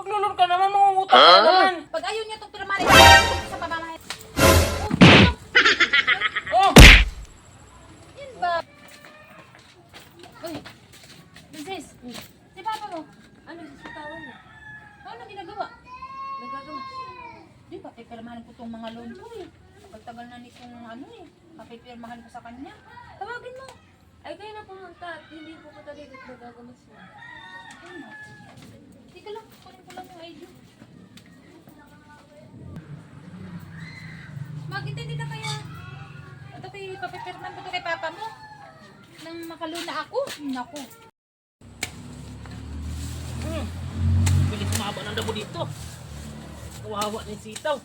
Maglulur ka naman, mangungutang ka naman. Pag ayaw niya itong pirmahan, ito sa pamamahay. Oh! Yan ba? Uy, Princess, si Papa mo, Ano, sisitawan niya? ano ginagawa? Nagagawa. Di ba, pipirmahan ko itong mga loan ko eh. Tagal-tagal na nitong ano eh. Papipirmahan ko sa kanya. Tawagin mo. Ay, kayo na pumunta at hindi po po talaga nagagamas niya. Ano? Teka lang, kunin ko lang yung ID. Mag-intindi na kaya. Ito kay papipirmahan ko ito kay Papa mo. Nang makaluna ako. Naku. Bilis maba ng dabo dito. Kawawa ng sitaw.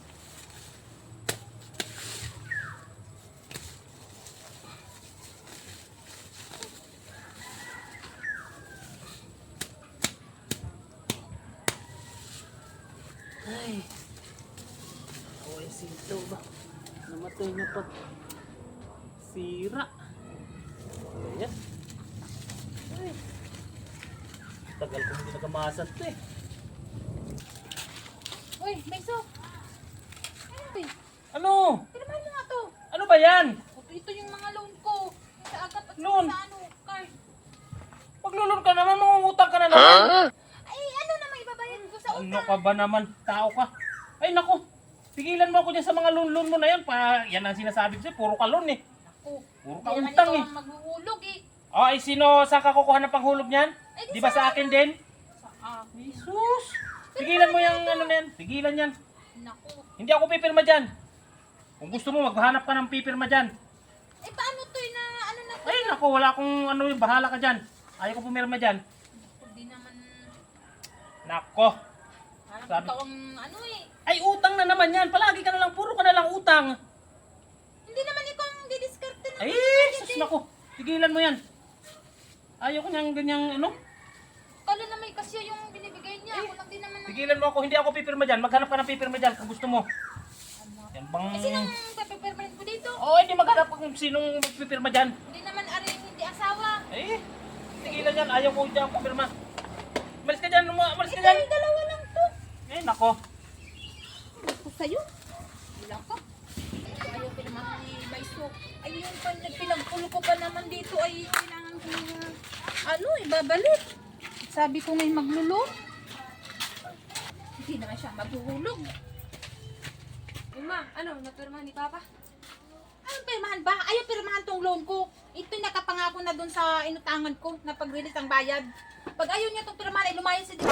Ay. Kawawa yung sitaw ba? Namatay na pag sira. Ayan. Ay. Tagal ko hindi nagamasat eh. Uy, Benzo. Uy, Ano? pirmahan mo nga to. Ano ba yan? Ito yung mga loan ko. Yung sa agap at Loan? sa ano, card. Maglulur ka naman, mangungutang ka na naman. Ay, ano naman ibabayad ko sa Ano utang? ka ba naman? Tao ka. Ay naku, pigilan mo ako dyan sa mga loan-loan mo na yan. Yan ang sinasabi ko sa'yo, puro ka loan eh. Ako, Puro ka hindi naman utang ikaw eh. ang maghuhulog eh. Ay, sino sa kakukuha ng panghulog niyan? Ay, Di ba sa akin din? Sa akin. Jesus! Pigilan mo yung ano na yan. Pigilan yan. Naku. Hindi ako pipirma dyan. Kung gusto mo, maghanap ka ng pipirma dyan. Eh, paano to eh na ano na to? Ay naku, wala akong ano, bahala ka dyan. Ayaw ko pumirma dyan. Hindi naman, Nako. parang Sabi- ikaw ang ano eh. Ay, utang na naman yan. Palagi ka na lang, puro ka na lang utang. Hindi naman ikaw ang didiskarte na. Ay, sus naku. Pigilan mo yan. Ayaw ko niyang ganyang ano. Kala na may kasya yung binibigay niya. Ako lang din naman ang... Pigilan mo ako, hindi ako pipirma dyan. Maghanap ka ng pipirma dyan kung gusto mo. Yan bang... Eh, sinong papipirmahin ko dito? Oo, hindi maghanap kung sinong pipirma dyan. Hindi naman aring hindi asawa. Eh, pigilan yan. Ayaw ko dyan pipirma. Malis ka dyan, malis ka Ito dyan. yung dalawa lang to. Eh, nako. Ako sa'yo. Bilang ka. Ayaw pinamahan ni Baiso. Ay, yung pinagpulo ko pa naman dito ay kailangan ko na, ano, ibabalik. Sabi ko ngay maglulong. Hindi naman siya maghuhulog. Ma, ano, napirmahan ni Papa? Anong pirmahan ba? Ayaw pirmahan tong loan ko. Ito yung nakapangako na dun sa inutangan ko na pag-release ang bayad. Pag ayaw niya itong pirmahan, ay lumayan si Dito.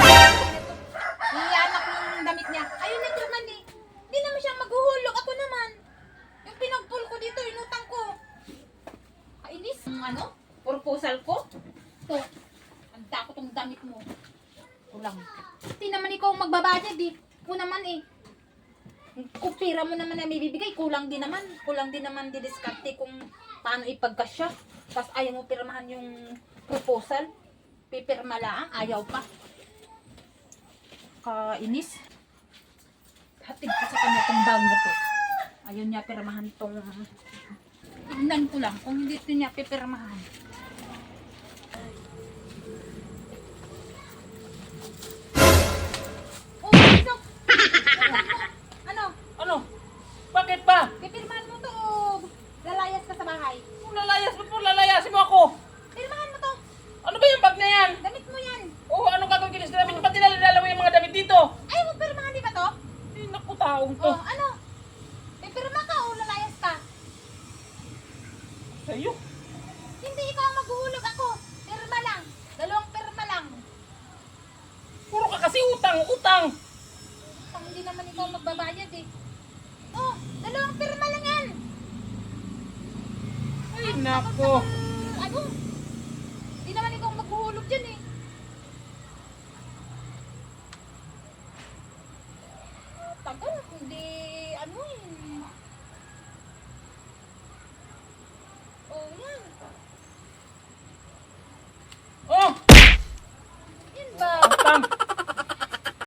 Iyanak yung damit niya. Ayaw niya pirmahan eh. Hindi naman siya maghuhulog. Ako naman. Yung pinagpull ko dito, inutang ko. Kainis. Ano? Proposal ko? Ito. Ang dako tong damit mo. Kulang. Hindi naman ikaw ang magbabayad eh. Ako naman eh. Kung pira mo naman na may bibigay, kulang din naman. Kulang din naman didiskarte kung paano ipagkasya. Tapos ayaw mo pirmahan yung proposal. Pipirma lang, ayaw pa. Kainis. Hatid ko sa kanya tong bag na to. Ayaw niya pirmahan tong... Tignan ko lang kung hindi ito niya pipirmahan. Oh, Isok! Ano? Ano? Bakit ba? Pipirmahan mo to o lalayas ka sa bahay? Kung lalayas mo po, lalayasin mo ako. Pirmahan mo to. Ano ba yung bag na yan? Damit mo yan. Oh, ano gagawin kinis na damit? Ba't nilalala mo yung mga damit dito? Ayaw mo pirmahan, di ba to? Eh, naku, taong to. Oh, ano? Pipirma ka o lalayas ka? Sa'yo. Hindi ikaw ang maghuhulog ako. Pirma lang. Dalawang pirma lang. Puro ka kasi utang, utang. Pang hindi naman ikaw magbabayad eh. Oh, dalawang pirma lang yan. Ay, nako. Ano? Hindi naman ikaw maghuhulog dyan eh. Tagal, hindi ano eh.